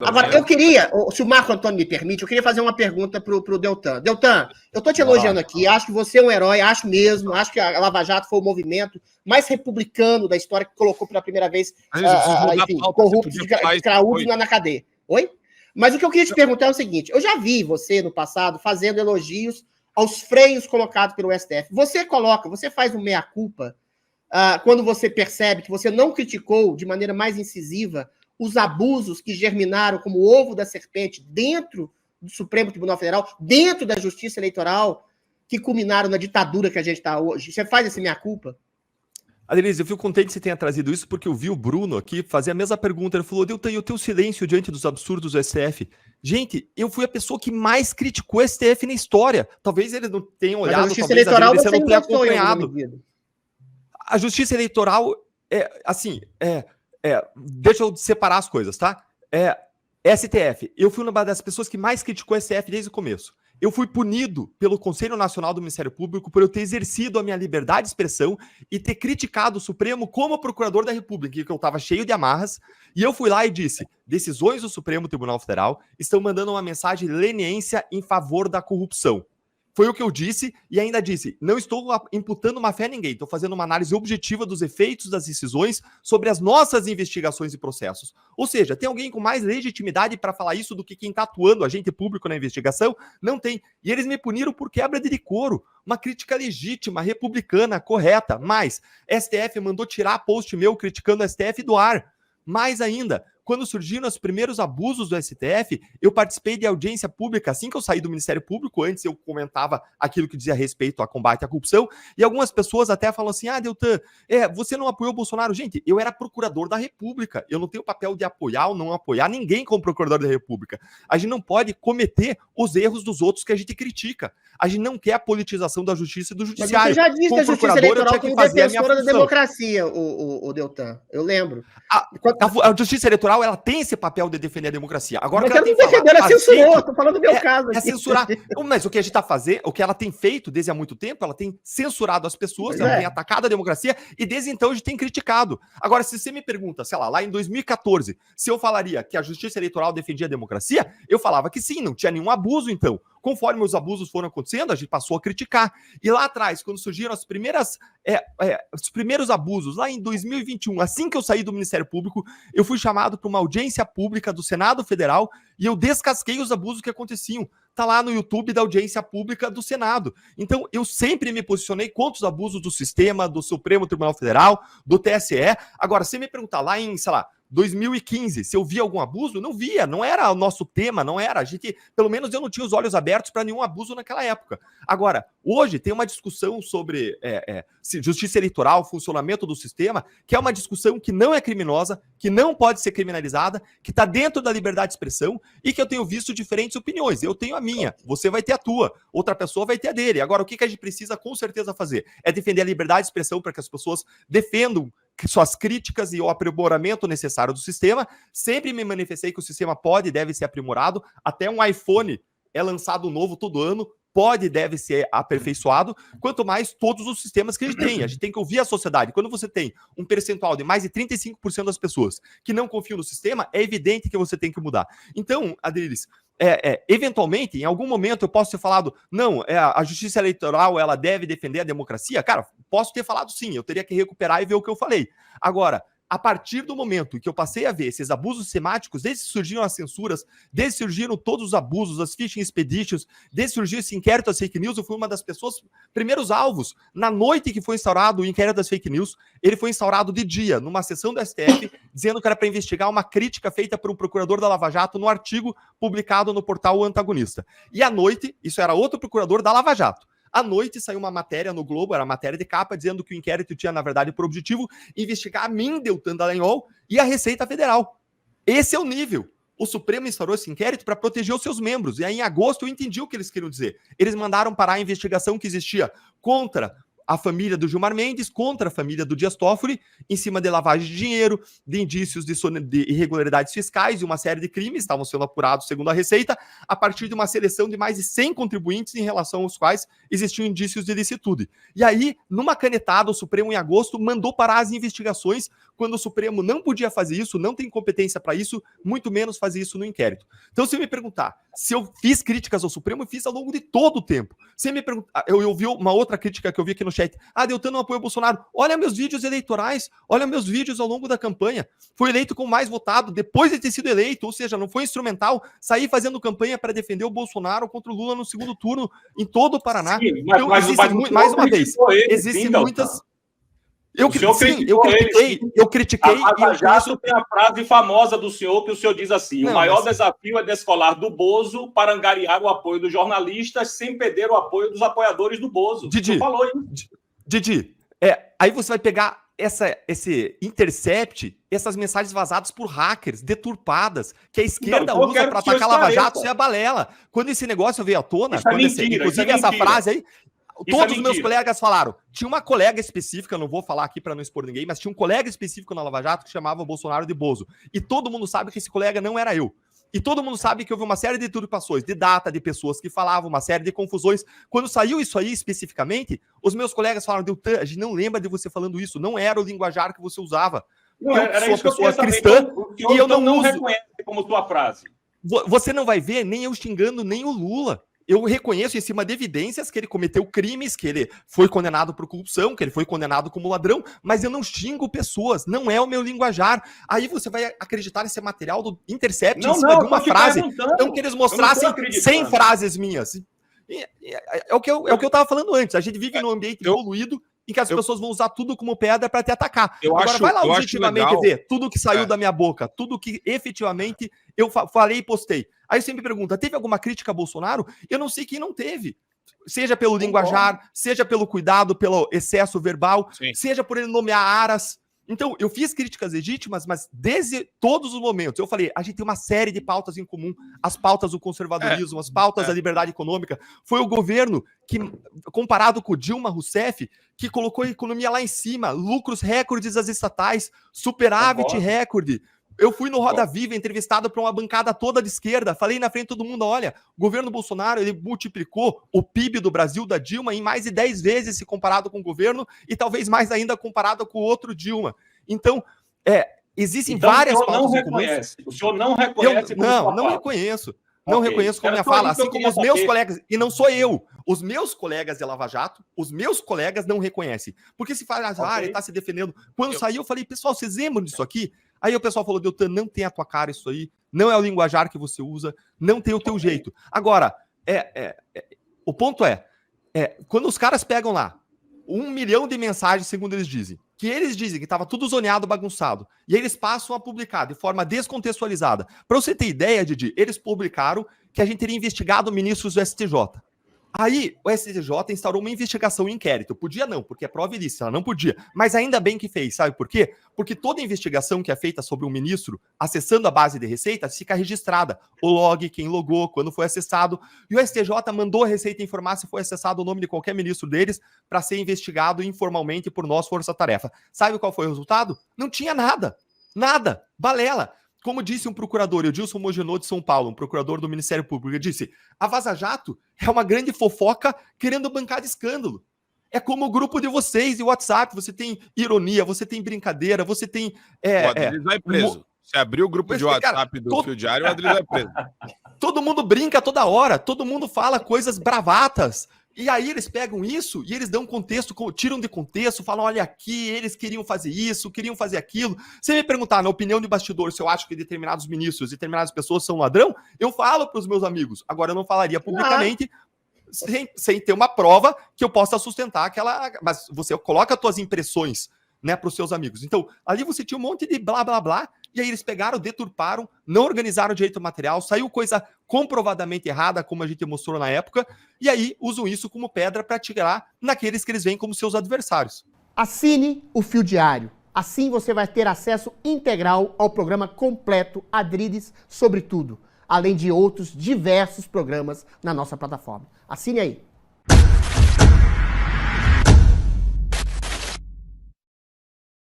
Agora, eu queria, se o Marco Antônio me permite, eu queria fazer uma pergunta pro Deltan. Deltan, eu tô te elogiando aqui, acho que você é um herói, acho mesmo, acho que a Lava Jato foi o movimento mais republicano da história que colocou pela primeira vez, enfim, corruptos de graúdos na cadeia. Oi? Mas o que eu queria te perguntar é o seguinte, eu já vi você no passado fazendo elogios aos freios colocados pelo STF. Você faz um meia-culpa quando você percebe que você não criticou de maneira mais incisiva os abusos que germinaram como ovo da serpente dentro do Supremo Tribunal Federal, dentro da Justiça Eleitoral, que culminaram na ditadura que a gente está hoje. Você faz esse meia-culpa? Adelise, eu fico contente que você tenha trazido isso, porque eu vi o Bruno aqui fazer a mesma pergunta. Ele falou, Deltan, e o teu silêncio diante dos absurdos do STF? Gente, eu fui a pessoa que mais criticou o STF na história. Talvez eles não tenham olhado, Mas a Justiça talvez Eleitoral você não tenha acompanhado. A Justiça Eleitoral, deixa eu separar as coisas, tá? STF, eu fui uma das pessoas que mais criticou o STF desde o começo. Eu fui punido pelo Conselho Nacional do Ministério Público por eu ter exercido a minha liberdade de expressão e ter criticado o Supremo como procurador da República, que eu estava cheio de amarras, e eu fui lá e disse, decisões do Supremo Tribunal Federal estão mandando uma mensagem de leniência em favor da corrupção. Foi o que eu disse e ainda disse, não estou imputando má fé a ninguém, estou fazendo uma análise objetiva dos efeitos das decisões sobre as nossas investigações e processos. Ou seja, tem alguém com mais legitimidade para falar isso do que quem está atuando, agente público na investigação? Não tem. E eles me puniram por quebra de decoro, uma crítica legítima, republicana, correta, mas STF mandou tirar post meu criticando o STF do ar. Mais ainda, quando surgiram os primeiros abusos do STF, eu participei de audiência pública assim que eu saí do Ministério Público. Antes eu comentava aquilo que dizia respeito a combate à corrupção, e algumas pessoas até falam assim, Deltan, você não apoiou o Bolsonaro. Gente, eu era procurador da República, eu não tenho o papel de apoiar ou não apoiar ninguém como procurador da República. A gente não pode cometer os erros dos outros que a gente critica. A gente não quer a politização da justiça e do judiciário. Mas você já disse que a Justiça Eleitoral como defensora da democracia, o Deltan, eu lembro. A Justiça Eleitoral, ela tem esse papel de defender a democracia. Agora, mas ela não defendeu, ela censurou, estou falando do meu caso. É censurar. Mas o que a gente está fazendo, o que ela tem feito desde há muito tempo, ela tem censurado as pessoas, ela tem atacado a democracia, e desde então a gente tem criticado. Agora, se você me pergunta, sei lá em 2014, se eu falaria que a Justiça Eleitoral defendia a democracia, eu falava que sim, não tinha nenhum abuso, então. Conforme os abusos foram acontecendo, a gente passou a criticar. E lá atrás, quando surgiram os primeiros abusos, lá em 2021, assim que eu saí do Ministério Público, eu fui chamado para uma audiência pública do Senado Federal e eu descasquei os abusos que aconteciam. Tá lá no YouTube da audiência pública do Senado. Então, eu sempre me posicionei contra os abusos do sistema, do Supremo Tribunal Federal, do TSE. Agora, se me perguntar lá em, 2015, se eu via algum abuso, não via, não era o nosso tema, não era. A gente, pelo menos eu não tinha os olhos abertos para nenhum abuso naquela época. Agora, hoje tem uma discussão sobre justiça eleitoral, funcionamento do sistema, que é uma discussão que não é criminosa, que não pode ser criminalizada, que está dentro da liberdade de expressão e que eu tenho visto diferentes opiniões. Eu tenho a minha, você vai ter a tua, outra pessoa vai ter a dele. Agora, o que a gente precisa com certeza fazer? É defender a liberdade de expressão para que as pessoas defendam suas críticas e o aprimoramento necessário do sistema. Sempre me manifestei que o sistema pode e deve ser aprimorado. Até um iPhone é lançado novo todo ano, pode e deve ser aperfeiçoado, quanto mais todos os sistemas que a gente tem. A gente tem que ouvir a sociedade. Quando você tem um percentual de mais de 35% das pessoas que não confiam no sistema, é evidente que você tem que mudar. Então, Adriles, eventualmente, em algum momento eu posso ter falado, não, a Justiça Eleitoral, ela deve defender a democracia? Cara, posso ter falado sim, eu teria que recuperar e ver o que eu falei. Agora, a partir do momento que eu passei a ver esses abusos sistemáticos, desde que surgiram as censuras, desde que surgiram todos os abusos, as phishing expeditions, desde que surgiu esse inquérito às fake news, eu fui uma das pessoas, primeiros alvos. Na noite que foi instaurado o inquérito das fake news, ele foi instaurado de dia, numa sessão do STF, dizendo que era para investigar uma crítica feita por um procurador da Lava Jato no artigo publicado no portal Antagonista. E à noite, isso era outro procurador da Lava Jato. À noite saiu uma matéria no Globo, era matéria de capa, dizendo que o inquérito tinha, na verdade, por objetivo investigar a mim, Deltan Dallagnol, e a Receita Federal. Esse é o nível. O Supremo instaurou esse inquérito para proteger os seus membros. E aí, em agosto, eu entendi o que eles queriam dizer. Eles mandaram parar a investigação que existia contra a família do Gilmar Mendes contra a família do Dias Toffoli, em cima de lavagem de dinheiro, de indícios de irregularidades fiscais e uma série de crimes estavam sendo apurados, segundo a Receita, a partir de uma seleção de mais de 100 contribuintes em relação aos quais existiam indícios de ilicitude. E aí, numa canetada, o Supremo, em agosto, mandou parar as investigações, quando o Supremo não podia fazer isso, não tem competência para isso, muito menos fazer isso no inquérito. Então, se me perguntar se eu fiz críticas ao Supremo, eu fiz ao longo de todo o tempo. Se me perguntar, eu vi uma outra crítica que eu vi aqui no chat. Deltan não apoia o Bolsonaro. Olha meus vídeos eleitorais, olha meus vídeos ao longo da campanha. Foi eleito como mais votado depois de ter sido eleito, ou seja, não foi instrumental sair fazendo campanha para defender o Bolsonaro contra o Lula no segundo turno em todo o Paraná. Sim, mais uma vez, existem muitas... Eu critiquei. A Lava Jato tem a frase famosa do senhor, que o senhor diz assim: o maior desafio é descolar do Bozo para angariar o apoio dos jornalistas sem perder o apoio dos apoiadores do Bozo. Didi, aí você vai pegar esse intercept, essas mensagens vazadas por hackers, deturpadas, que a esquerda usa para atacar a Lava Jato, isso é a balela. Quando esse negócio veio à tona, inclusive essa frase aí, todos os meus colegas falaram. Tinha uma colega específica, não vou falar aqui para não expor ninguém, mas tinha um colega específico na Lava Jato que chamava o Bolsonaro de Bozo. E todo mundo sabe que esse colega não era eu. E todo mundo sabe que houve uma série de deturpações, de data, de pessoas que falavam, uma série de confusões. Quando saiu isso aí especificamente, os meus colegas falaram: Deltan, a gente não lembra de você falando isso, não era o linguajar que você usava. Não, eu sou uma pessoa cristã e eu não reconheço como tua frase. Você não vai ver nem eu xingando nem o Lula. Eu reconheço em cima de evidências que ele cometeu crimes, que ele foi condenado por corrupção, que ele foi condenado como ladrão, mas eu não xingo pessoas, não é o meu linguajar. Aí você vai acreditar nesse material do Intercept em cima de uma frase. Então que eles mostrassem 100 frases minhas. É o que eu estava falando antes. A gente vive num ambiente evoluído em que as pessoas vão usar tudo como pedra para te atacar. Agora vai lá objetivamente ver tudo que saiu da minha boca, tudo que efetivamente eu falei e postei. Aí você me pergunta, teve alguma crítica a Bolsonaro? Eu não sei quem não teve. Seja pelo linguajar, seja pelo cuidado, pelo excesso verbal, seja por ele nomear aras. Então, eu fiz críticas legítimas, mas desde todos os momentos, eu falei, a gente tem uma série de pautas em comum, as pautas do conservadorismo, as pautas da liberdade econômica. Foi o governo que, comparado com o Dilma Rousseff, que colocou a economia lá em cima, lucros recordes das estatais, superávit recorde. Eu fui no Roda Viva, entrevistado por uma bancada toda de esquerda, falei na frente de todo mundo, olha, o governo Bolsonaro, ele multiplicou o PIB do Brasil, da Dilma, em mais de 10 vezes se comparado com o governo, e talvez mais ainda comparado com o outro Dilma. Então, existem várias pautas em comum. O senhor não reconhece? Não reconheço. Não reconheço como minha fala, assim como os meus colegas, e não sou eu, os meus colegas de Lava Jato, os meus colegas não reconhecem. Porque se fala, ele tá se defendendo. Quando saiu, eu falei, pessoal, vocês lembram disso aqui? Aí o pessoal falou, Deltan, não tem a tua cara isso aí, não é o linguajar que você usa, não tem o teu jeito. Agora, o ponto quando os caras pegam lá 1 milhão de mensagens, segundo eles dizem que estava tudo zoneado, bagunçado, e eles passam a publicar de forma descontextualizada. Para você ter ideia, Didi, eles publicaram que a gente teria investigado ministros do STJ. Aí o STJ instaurou uma investigação em inquérito. Podia não, porque é prova ilícita, ela não podia. Mas ainda bem que fez, sabe por quê? Porque toda investigação que é feita sobre um ministro, acessando a base de receitas, fica registrada. O log, quem logou, quando foi acessado. E o STJ mandou a Receita informar se foi acessado o nome de qualquer ministro deles para ser investigado informalmente por nós, Força-Tarefa. Sabe qual foi o resultado? Não tinha nada. Nada. Balela. Como disse um procurador, Edilson Mogenot de São Paulo, um procurador do Ministério Público, ele disse, a Vaza Jato é uma grande fofoca querendo bancar de escândalo. É como o grupo de vocês e o WhatsApp, você tem ironia, você tem brincadeira, você tem... o Adriles vai preso. Se abrir o grupo de WhatsApp do Fio Diário, o Adriles vai preso. Todo mundo brinca toda hora, todo mundo fala coisas bravatas. E aí eles pegam isso e eles dão contexto, tiram de contexto, falam, olha aqui, eles queriam fazer isso, queriam fazer aquilo. Se me perguntar, na opinião de bastidor, se eu acho que determinados ministros, determinadas pessoas são ladrão, eu falo para os meus amigos. Agora eu não falaria publicamente, sem ter uma prova que eu possa sustentar aquela... Mas você coloca as tuas impressões, né, para os seus amigos. Então, ali você tinha um monte de blá, blá, blá, e aí eles pegaram, deturparam, não organizaram direito material, saiu coisa comprovadamente errada, como a gente mostrou na época, e aí usam isso como pedra para tirar naqueles que eles veem como seus adversários. Assine o Fio Diário. Assim você vai ter acesso integral ao programa completo Adriles sobre tudo, além de outros diversos programas na nossa plataforma. Assine aí.